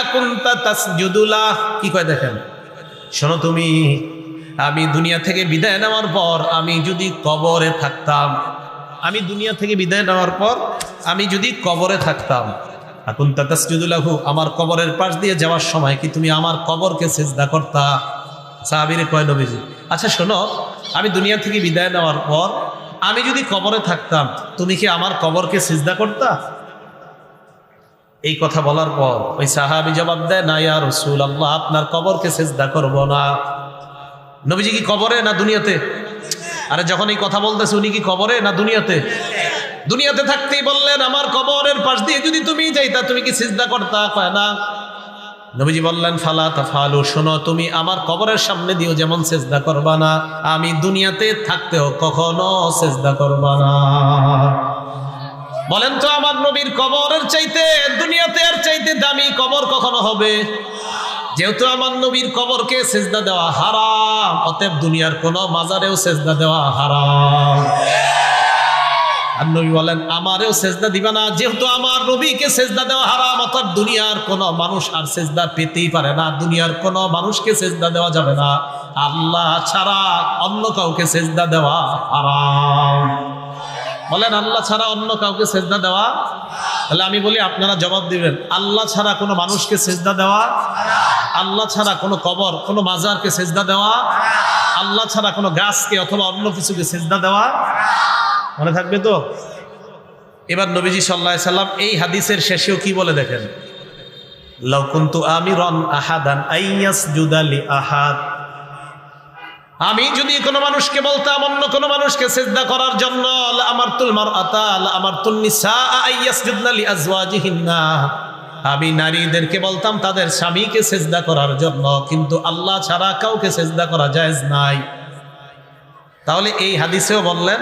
আকুনতা তাসজুদু লাহ। কি কয় দেখেন, শোনো তুমি, আমি দুনিয়া থেকে বিদায় নেওয়ার পর আমি যদি কবরে থাকতাম, আমি দুনিয়া থেকে বিদায় নেওয়ার পর আমি যদি কবরে থাকতাম, আকুনতা তাসজুদু লাহু, আমার কবরের পাশ দিয়ে যাওয়ার সময় কি তুমি আমার কবরকে সিজদা করতা? সাহাবীরে কয় নবীজি, আচ্ছা শোনো, আমি দুনিয়া থেকে বিদায় নেওয়ার পর আমি যদি কবরে থাকতাম, তুমি কি আমার কবরকে সিজদা করতা? এই কথা বলার পর ওই সাহাবী জবাব দেয়, না ইয়া রাসূলুল্লাহ, আপনার কবরকে সিজদা করব না। নবীজি কি কবরে না দুনিয়াতে? আরে যখন এই কথা বলতেছে উনি কি কবরে না দুনিয়াতে? দুনিয়াতে থাকতেই বললেন, আমার কবরের পাশ দিয়ে যদি তুমি যাইতা তুমি কি সিজদা করতা? কয় না। নবীজি বললেন, ফালা তাফালু, শোনো তুমি আমার কবরের সামনে দিও যেমন সিজদা করবা না, আমি দুনিয়াতে থাকতেও কখনো সিজদা করবা না। বলেন তো, আমার নবীর কবরের চাইতে দুনিয়াতে আর চাইতে দামি কবর কখনো হবে? যেহেতু আমার নবীর কবরকে সিজদা দেওয়া হারাম, অতএব দুনিয়ার কোনো মাজারেও সিজদা দেওয়া হারাম। আর নবী বলেন, আমারেও সিজদা দিবা না, যেহেতু আমার নবীকে সিজদা দেওয়া হারাম, অর্থাৎ দুনিয়ার কোনো মানুষ আর সিজদা পেতেই পারে না, দুনিয়ার কোনো মানুষকে সিজদা দেওয়া যাবে না, আল্লাহ ছাড়া অন্য কাউকে সিজদা দেওয়া হারাম। বলেন, আল্লাহ ছাড়া অন্য কাউকে সিজদা দেওয়া? তাহলে আমি বলি, আপনারা জবাব দিবেন, আল্লাহ ছাড়া কোনো মানুষকে সিজদা দেওয়া, আল্লাহ ছাড়া কোনো কবর কোনো মাজারকে সিজদা দেওয়া, আল্লাহ ছাড়া কোনো গাছকে অথবা অন্য কিছুকে সিজদা দেওয়া, মনে থাকবে তো? এবার নবীজি সাল্লাল্লাহু আলাইহি সাল্লাম এই হাদিসের শেষেও কি বলে দেখেন, লাউ কুনতু আমিরান আহাদান আইয়াসজুদা লি আহাদ, আমি যদি কোনো মানুষকে বলতাম অন্য কোনো মানুষকে সিজদা করার জন্য, আমারতুল মারআতা আমারতুন নিসা আইয়াসজুদনা লি আজওয়াজিহিন্না, আমি নারীদেরকে বলতাম তাদের স্বামীকে সিজদা করার জন্য, কিন্তু আল্লাহ ছাড়া কাউকে সিজদা করা জায়েজ নাই। তাহলে এই হাদিসেও বললেন,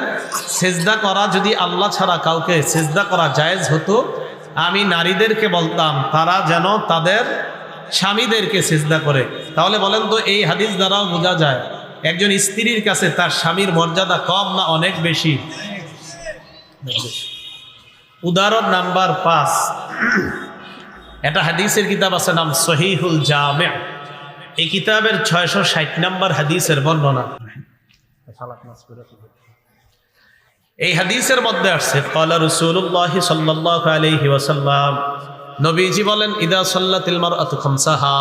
সিজদা করা যদি আল্লাহ ছাড়া কাউকে সিজদা করা জায়েজ হতো, আমি নারীদেরকে বলতাম তারা যেন তাদের স্বামীদেরকে সিজদা করে। তাহলে বলেন তো, এই হাদিস দ্বারাও বোঝা যায় একজন স্ত্রীর কাছে তার স্বামীর মর্যাদা কম না অনেক বেশি? উদাহরণ নাম্বার 5, একটা হাদিসের কিতাব আছে, নাম সহিহুল জামি'। এই কিতাবের 660 নম্বর হাদিসের বর্ণনা। এই হাদিসের মধ্যে আসছে, ক্বালা রাসূলুল্লাহ সাল্লাল্লাহু আলাইহি ওয়াসাল্লাম, নবীজি বলেন, ইদা সাল্লাতিল মারআতু খামসাহা,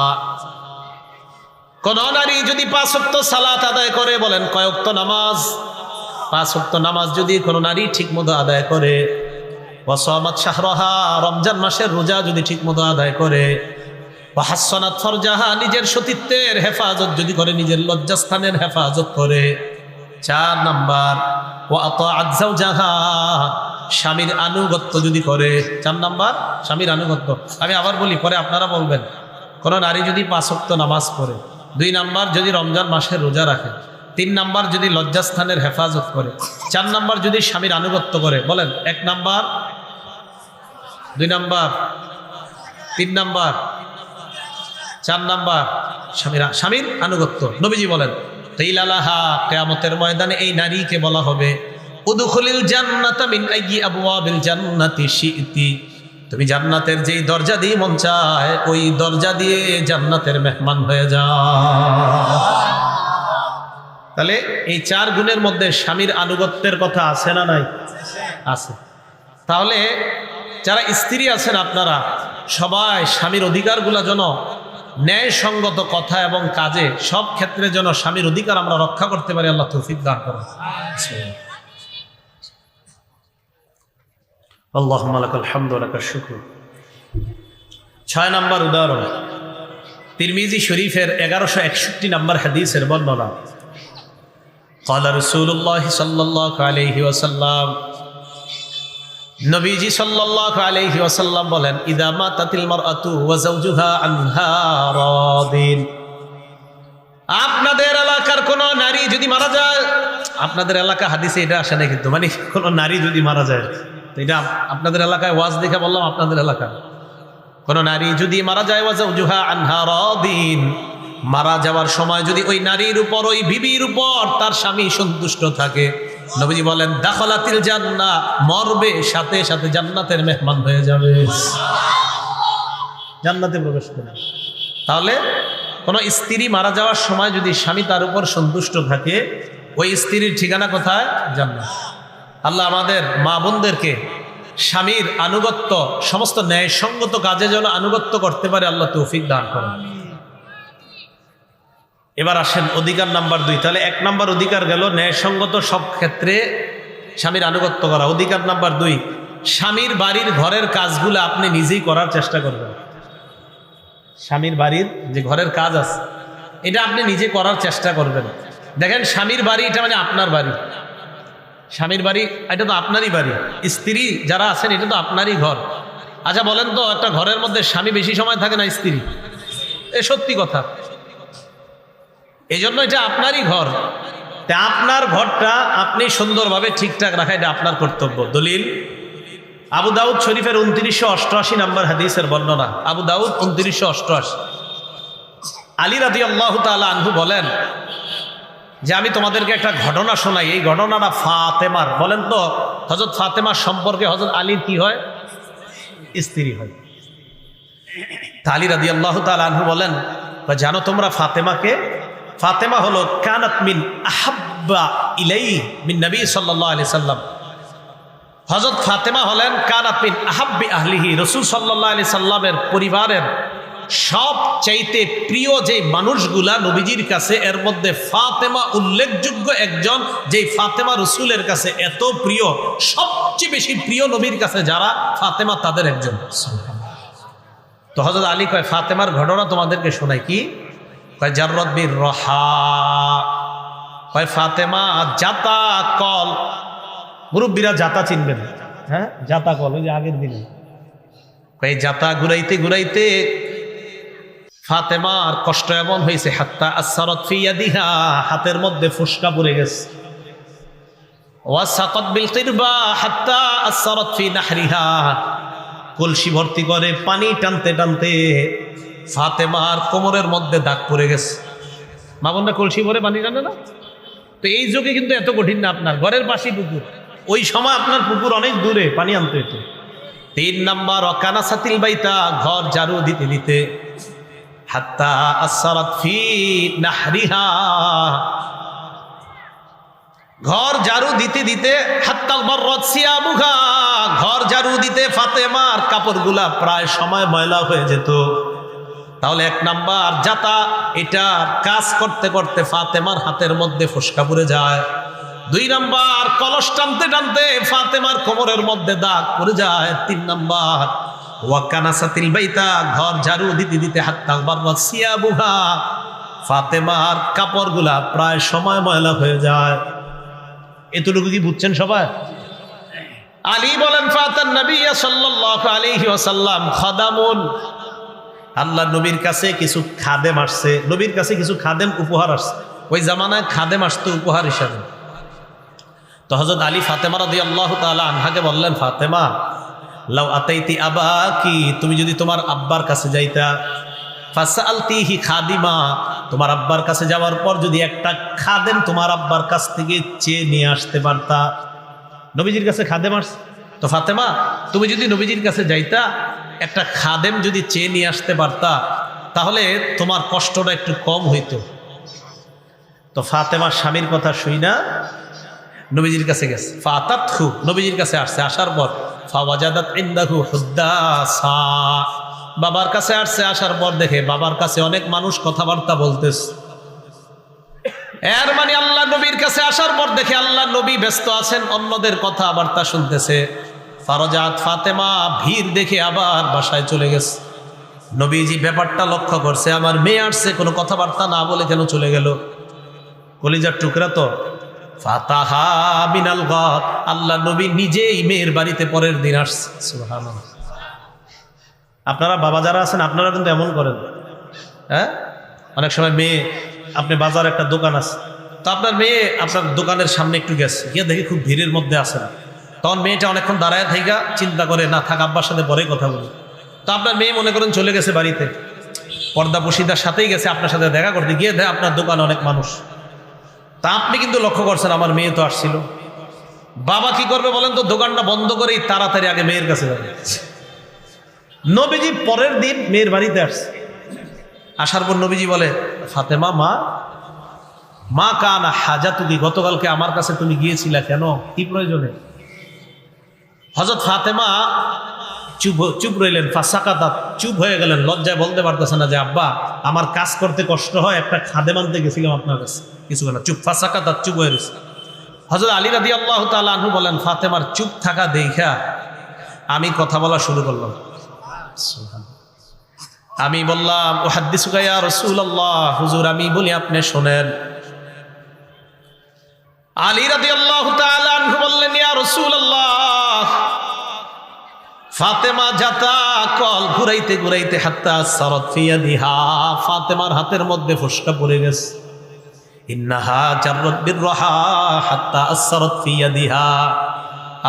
কোন নারী যদি 5 ওয়াক্ত সালাত আদায় করে, বলেন কয় ওয়াক্ত নামাজ? 5 ওয়াক্ত নামাজ যদি কোন নারী ঠিকমতো আদায় করে, ওয়া সামাত শাহরাহা, রমজান মাসের রোজা যদি ঠিকমতো আদায় করে, ওয়া হাসসানাত ফারজাহা, নিজের সতীত্বের হেফাজত যদি করে, নিজের লজ্জাস্থানের হেফাজত করে। 4 নাম্বার, ওয়া আতাআত যাওজাহা, স্বামীর আনুগত্য যদি করে। 4 নাম্বার, স্বামীর আনুগত্য। আমি আবার বলি, পরে আপনারা বলবেন। কোন নারী যদি 5 ওয়াক্ত নামাজ পড়ে, 2 নাম্বার যদি রমজান মাসের রোজা রাখে, 3 নাম্বার যদি লজ্জাস্থানের হেফাজত করে, 4 নাম্বার যদি স্বামীর আনুগত্য করে। বলেন, 1 নাম্বার, 2 নাম্বার, 3 নাম্বার, 4 নাম্বার, স্বামীর আনুগত্য। নবীজি বলেন, কিলালাহা, কিয়ামতের ময়দানে এই নারীকে বলা হবে, উদখুলিল জান্নাতা মিন আইয়ি আবওয়াবিল জান্নাতি শি'তি, তুমি জান্নাতের যেই দরজা দিয়ে মন চায় ওই দরজা দিয়ে জান্নাতের মেহমান হয়ে যাও। তাহলে এই 4 গুণের মধ্যে স্বামীর আনুগত্যের কথা আছে না নাই? আছে। তাহলে যারা স্ত্রী আছেন আপনারা সবাই স্বামীর অধিকারগুলো যেন ন্যায়সঙ্গত কথা এবং কাজে সব ক্ষেত্রে যেন স্বামীর অধিকার আমরা রক্ষা করতে পারি, আল্লাহ তৌফিক দান করুন। আল্লাহুম্মা লাকাল হামদু ওয়া লাকাশ শুকর। 6 নম্বর উদাহরণ, তিরমিজি শরীফের 1161 নম্বর হাদিসের বর্ণনা। ক্বালা রাসূলুল্লাহ সাল্লাল্লাহু আলাইহি ওয়াসাল্লাম, নবীজি সাল্লাল্লাহু আলাইহি ওয়াসাল্লাম বলেন, ইদা মাতাতিল মারআতু ওয়া যাওজুহা আনহা রাদিন, আপনাদের এলাকার কোন নারী যদি মারা যায়, আপনাদের এলাকা হাদিসে এটা আসে না কিন্তু, মানে কোন নারী যদি মারা যায়, এটা আপনাদের এলাকায় ওয়াজ দেখে বললাম, আপনাদের এলাকা কোন নারী যদি মারা যায়, ওয়া যাওজুহা আনহা রাদিন, মারা যাওয়ার সময় যদি ওই নারীর উপর, ওই বিবির উপর তার স্বামী সন্তুষ্ট থাকে, নবীজি বলেন দাখালাতিল জান্নাহ, মরবে সাথে সাথে জান্নাতের মেহমান হয়ে যাবে, জান্নাতে প্রবেশ করবে। তাহলে কোন স্ত্রী মারা যাওয়ার সময় যদি স্বামী তার উপর সন্তুষ্ট থাকে, ওই স্ত্রীর ঠিকানা কোথায়? জান্নাত। আল্লাহ আমাদের মা বোনদেরকে স্বামীর আনুগত্য, সমস্ত ন্যায়সঙ্গত কাজে যেন আনুগত্য করতে পারে, আল্লাহ তৌফিক দান করেন। এবার আসেন অধিকার নাম্বার 2। তাহলে 1 নাম্বার অধিকার গেল ন্যায়সঙ্গত সব ক্ষেত্রে স্বামীর আনুগত্য করা। অধিকার নাম্বার 2, স্বামীর বাড়ির ঘরের কাজগুলো আপনি নিজেই করার চেষ্টা করবেন। স্বামীর বাড়ির যে ঘরের কাজ আছে, এটা আপনি নিজে করার চেষ্টা করবেন। দেখেন, স্বামীর বাড়ি এটা মানে আপনার বাড়ি, স্বামীর বাড়ি এটা তো আপনারই বাড়ি, স্ত্রী যারা আছেন এটা তো আপনারই ঘর। আচ্ছা বলেন তো, একটা ঘরের মধ্যে স্বামী বেশি সময় থাকে না স্ত্রী? এ সত্যি কথা। এই জন্য এটা আপনারই ঘর, তা আপনার ঘরটা আপনি সুন্দরভাবে ঠিকঠাক রাখা এটা আপনার কর্তব্য। দলিল আবু দাউদ শরীফের 2988 নম্বর হাদিসের বর্ণনা। আবু দাউদ 2988। আলী রাদিয়াল্লাহু তাআলা আনহু বলেন যে আমি তোমাদেরকে একটা ঘটনা শোনাই, এই ঘটনাটা ফাতেমার। বলেন তো, হযরত ফাতেমার সম্পর্কে হযরত আলীর কি হয়? স্ত্রী হয়। আলী রাদিয়াল্লাহু তাআলা আনহু বলেন, জানো তোমরা ফাতেমাকে? ফাতেমা হলো কানাত মিন আহাব্বা ইলাইহি মিন নবী সাল্লাল্লাহু আলাইহি সাল্লাম। হযরত ফাতেমা হলেন কানাত মিন আহাব্বি আহলিহি, রাসূল সাল্লাল্লাহু আলাইহি সাল্লামের পরিবারের সবচাইতে প্রিয় যে মানুষগুলা নবীজির কাছে, এর মধ্যে ফাতেমা উল্লেখযোগ্য একজন, যে ফাতেমা রাসূলের কাছে এত প্রিয়, সবচেয়ে বেশি প্রিয় নবীর কাছে যারা, ফাতেমা তাদের একজন। তো হযরত আলী কয় ফাতেমার ঘটনা তোমাদেরকে শোনাই। কি কয়? জাররাত বির রাহা, কয় ফাতেমা জাতা কল, মুরব্বীরা জাতা চিনবেন, হ্যাঁ জাতা কল, ওই যে আগের দিনে, কয় জাতা ঘুরাইতে ঘুরাইতে ফাতেমার কষ্ট এমন হয়েছে, হাত্তা আসসারাত ফি ইয়াদিহা, হাতের মধ্যে ফুসকা পড়ে গেছে। ওয়া সাকাত বিল কিরবা হাত্তা আসসারাত ফি নাহরিহা, কলসি ভর্তি করে পানি টানতে টানতে ফাতেমার কোমরের মধ্যে দাগ পড়ে গেছে। মা বোনরা কলসি ভরে পানি টানে না? তো এই যুগে কিন্তু এত কঠিন না, আপনার ঘরের পাশেই পুকুর, ওই সময় আপনার পুকুর অনেক দূরে, পানি আনতে হতো। 3 নাম্বার ওয়াকানাসাতিল বাইতা, ঘর ঝাড়ু দিতে দিতে, হাত্তা আসসারাত ফি নাহরিহা, ঘর ঝাড়ু দিতে দিতে, হাত্তা বাররাত সিয়াবুহা, ঘর ঝাড়ু দিতে ফাতেমার কাপড়গুলা প্রায় সময় ময়লা হয়ে যেত। তাহলে 1 নাম্বার জাতা, এটা কাজ করতে করতে ফাতেমার হাতের মধ্যে ফুসকা পড়ে যায়। 2 নাম্বার কলস টানতে টানতে ফাতেমার কোমরের মধ্যে দাগ পড়ে যায়। 3 নাম্বার ওয়াকানাসাতিল বাইতা, ঘর ঝাড়ু দিতে দিতে, হাত্তা বাররাত সিয়াবুহা, ফাতেমার কাপড়গুলা প্রায় সময় ময়লা হয়ে যায়। এতটুকু কি বুঝছেন সবাই? আলী বলেন ফাতান নবী সাল্লাল্লাহু আলাইহি ওয়াসাল্লাম খাদামুন, আল্লাহ নবীর কাছে কিছু খাদেম আসছে, নবীর কাছে কিছু খাদেম উপহার আসছে। ওই জামানায় খাদেম আসতো উপহার হিসাবে। তো হযরত আলী ফাতেমা রাদিয়াল্লাহু তাআলা আনহাকে বললেন, ফাতেমা লাউ আতাইতি আবাকি, তুমি যদি তোমার আব্বার কাছে যাইতা, ফাসালতিহি খাদিমা, তোমার আব্বার কাছে যাওয়ার পর যদি একটা খাদেম তোমার আব্বার কাছ থেকে চেয়ে নিয়ে আসতে পারতা। নবীজির কাছে খাদেম আসছে, তো ফাতেমা তুমি যদি নবীজির কাছে যাইতা, একটা খাদেম যদি চেয়ে নিয়ে আসতে পারতা, তাহলে তোমার কষ্টটা একটু কম হইতো। তো ফাতেমার স্বামীর কথা শুই না নবীজির কাছে গেছে। ফাতাতহু, নবীজির কাছে আসছে। আসার পর ফাওয়াজাদাত ইনদাহু হুদ্দাসা, বাবার কাছে আসছে। আসার পর দেখে বাবার কাছে অনেক মানুষ কথাবার্তা বলতেছে। এর মানে আল্লাহ নবীর কাছে আসার পর দেখে আল্লাহ নবী ব্যস্ত আছেন, অন্যদের কথাবার্তা শুনতেছে। ফারজাত, ফাতেমা ভিড় দেখে আবার বাসায় চলে গেছে। নবীজি ব্যাপারটা লক্ষ্য করছে, আমার মেয়ে আসছে, কোনো কথাবার্তা না বলে কেন চলে গেল? কলিজার টুকরা তো। ফাতাহা বিনাল গাদ, আল্লাহ নবী নিজেই মেয়ের বাড়িতে পরের দিন আসছে। সুবহানাল্লাহ। আপনারা বাবা যারা আছেন আপনারা কিন্তু এমন করেন, হ্যাঁ? অনেক সময় মেয়ে, আপনি বাজার একটা দোকান আছে, তো আপনার মেয়ে আপনার দোকানের সামনে একটু গেছে, গিয়ে দেখি খুব ভিড়ের মধ্যে আছে না, তখন মেয়েটা অনেকক্ষণ দাঁড়ায় থাইকা চিন্তা করে, না থাক আব্বার সাথে পরে কথা বলি। তো আপনার মেয়ে মনে করেন চলে গেছে বাড়িতে, পর্দা পুশিদার সাথেই গেছে আপনার সাথে দেখা করতে, গিয়ে দেয় আপনার দোকানে অনেক মানুষ। তা আপনি কিন্তু লক্ষ্য করছেন আমার মেয়ে তো আসছিল। বাবা কি করবে বলেন তো? দোকানটা বন্ধ করেই তাড়াতাড়ি আগে মেয়ের কাছে যাবে। নবীজি পরের দিন মেয়ের বাড়িতে আসছে। আসার পর নবীজি বলে, ফাতেমা মা কানা হাজাতুকি, গতকালকে আমার কাছে তুমি গিয়েছিলা কেন, কি প্রয়োজনে? হযরত ফাতেমা চুপ রইলেন, ফাসাকাতাত, চুপ হয়ে গেলেন, লজ্জায় বলতে পারতেছে না যে আব্বা আমার কাজ করতে কষ্ট হয়, একটা খাদেম আনতে গেছিলাম আপনার কাছে, কিছু না। চুপ, ফাসাকাতাত, চুপ হয়ে গেছে। হযরত আলী রাদিয়াল্লাহু তাআলা আনহু বলেন, ফাতেমার চুপ থাকা দেখা আমি কথা বলা শুরু করলাম। আমি বললাম, উহাদ্দিসুকা ইয়া রাসূলুল্লাহ, হুজুর আমি বলি আপনি শোনেন। আলী রাদিয়াল্লাহু তাআলা আনহু বললেন, ইয়া রাসূলুল্লাহ, ফাতেমা যাতা কল ঘুরাইতে ঘুরাইতে হাত্তা সারাত ফি ইয়াদিহা, ফাতেমার হাতের মধ্যে ফোসকা পড়ে গেছে। ইন্নাহা জাররাত বিররাহা হাত্তা আসরাত ফি ইয়াদিহা,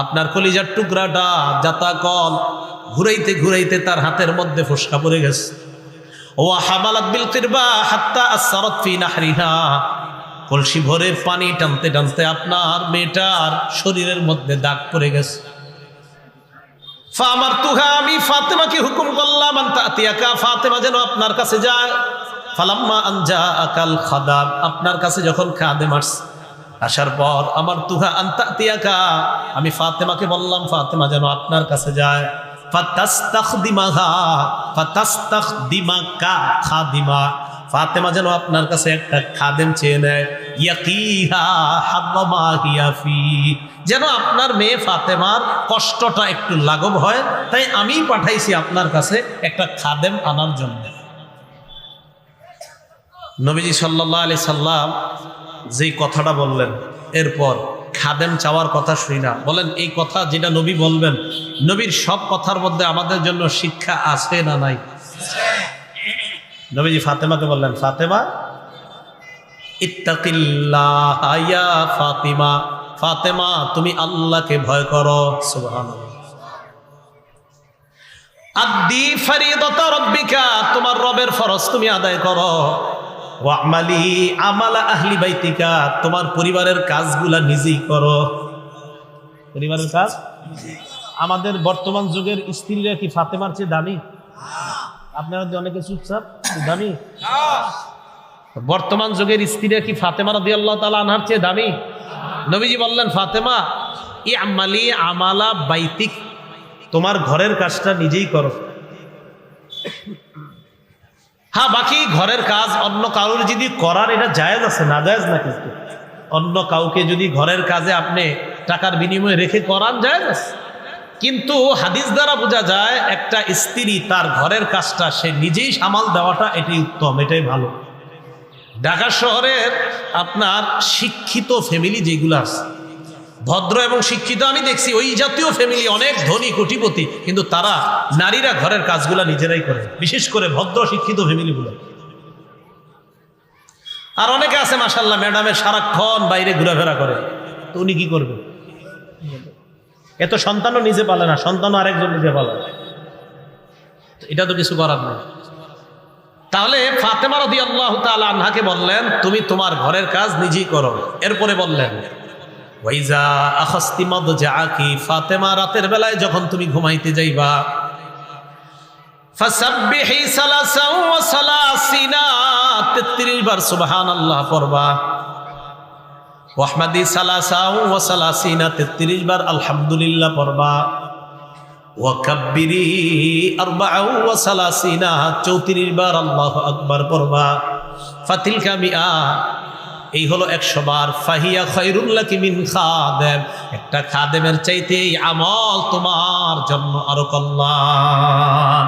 আপনার কলিজার টুকরাটা যাতা কল ঘুরাইতে ঘুরাইতে তার হাতের মধ্যে ফোসকা পড়ে গেছে। ওয়া হামালাত বিল কিরবা হাত্তা আসরাত ফি নাহরিহা, কলসি ভরে পানি টানতে টানতে আপনার মেয়েটার শরীরের মধ্যে দাগ পড়ে গেছে। ফামারতুহা, আমি ফাতেমাকে হুকুম করলাম, আন তাতিয়াকা, ফাতেমা যেন আপনার কাছে যায়। ফালাম্মা আনজা আকাল খাদাম, আপনার কাছে যখন খাদেম আসছে, আসার পর আমার তুহা আন তাতিয়াকা, আমি ফাতেমাকে বললাম ফাতেমা যেন আপনার কাছে যায়। ফাতাস্তাখদিমাহা, ফাতাস্তাখদিমাকা খাদিমা, ফাতেমা যেন আপনার কাছে একটা খাদেম চেয়ে নেয়। ইয়াকিহা হাব্বামা হিয়া ফি, যেন আপনার মেয়ে ফাতেমার কষ্টটা একটু লাঘব হয়, তাই আমি পাঠাইছি আপনার কাছে একটা খাদেম আনার জন্য। নবীজি সাল্লাল্লাহু আলাইহি সাল্লাম যেই কথাটা বললেন, এরপর খাদেম চাওয়ার কথা শুই না। বলেন এই কথা যেটা নবী বলবেন, নবীর সব কথার মধ্যে আমাদের জন্য শিক্ষা আছে না নাই? নবীজি ফাতেমাকে বললেন, ফাতেমা ইত্তাকিল্লাহ ইয়া ফাতিমা, ফাতেমা তুমি আল্লাহকে ভয় করো। সুবহানাল্লাহ। আদ্দি ফরিদাতা রাব্বিকা, তোমার রবের ফরজ তুমি আদায় করো। ওয়ামালি আমালা আহলি বাইতিকা, তোমার পরিবারের কাজগুলা নিজেই করো। পরিবারের কাজ আমাদের বর্তমান যুগের স্ত্রীরা কি ফাতেমার চেয়ে দামি? আপনারা অনেকে চুপচাপ, দামি? বর্তমান যুগের স্ত্রীরা কি ফাতেমা রাদিয়াল্লাহু তাআলা আনহার চেয়ে দামি? নবীজি বললেন, ফাতেমা আমালি আমালা বাইতিক, তোমার ঘরের কাজটা নিজেই করো। হ্যাঁ, বাকি ঘরের কাজ অন্য কারোর যদি করার, এটা জায়েজ আছে, না জায়েজ না? কিন্তু অন্য কাউকে যদি ঘরের কাজে আপনি টাকার বিনিময়ে রেখে করান, জায়েজ আছে। কিন্তু হাদিস দ্বারা বোঝা যায় একটা স্ত্রী তার ঘরের কাজটা সে নিজেই সামাল দেওয়াটা এটাই উত্তম, এটাই ভালো। ঢাকা শহরের আপনার শিক্ষিত ফ্যামিলি যেগুলো আছে, ভদ্র এবং শিক্ষিত, আমি দেখছি ওই জাতীয় ফ্যামিলি অনেক ধনী কোটিপতি, কিন্তু তারা নারীরা ঘরের কাজগুলা নিজেরাই করে, বিশেষ করে ভদ্র শিক্ষিত ফ্যামিলিগুলো। আর অনেকে আছে মাশাআল্লাহ ম্যাডামের সারাক্ষণ বাইরে ঘোরাফেরা করে, তো উনি কি করবে? এত সন্তানও নিজে পালে না, সন্তানও আরেকজন নিজে পালে, এটা তো কিছু করার নেই। তাহলে ফাতেমা রাদিয়াল্লাহু তাআলা আনহাকে বললেন, তুমি তোমার ঘরের কাজ নিজেই করো। এরপরে বললেন, ওয়াইজা আখাস্তি মাদজাআকি, ফাতেমা রাতের বেলায় যখন তুমি ঘুমাইতে যাইবা, ফাসাব্বিহি সালাসাও ওয়া সালাসিনা, 33 বার সুবহানাল্লাহ পড়বা। ওয়াহমাদি সালাসাও ওয়া সালাসিনা, 33 বার আলহামদুলিল্লাহ পড়বা। ওয়া কাব্বিরি আরবাআও ওয়া সালাসিনা, 34 বার আল্লাহু আকবার পড়বা। ফাতিলকা মিআ, এই হলো 100 বার। ফাহিয়া খায়রুল লাকি মিন খাদেম, একটা খাদেমের চাইতে এই আমল তোমার জন্য আরো কল্যাণ।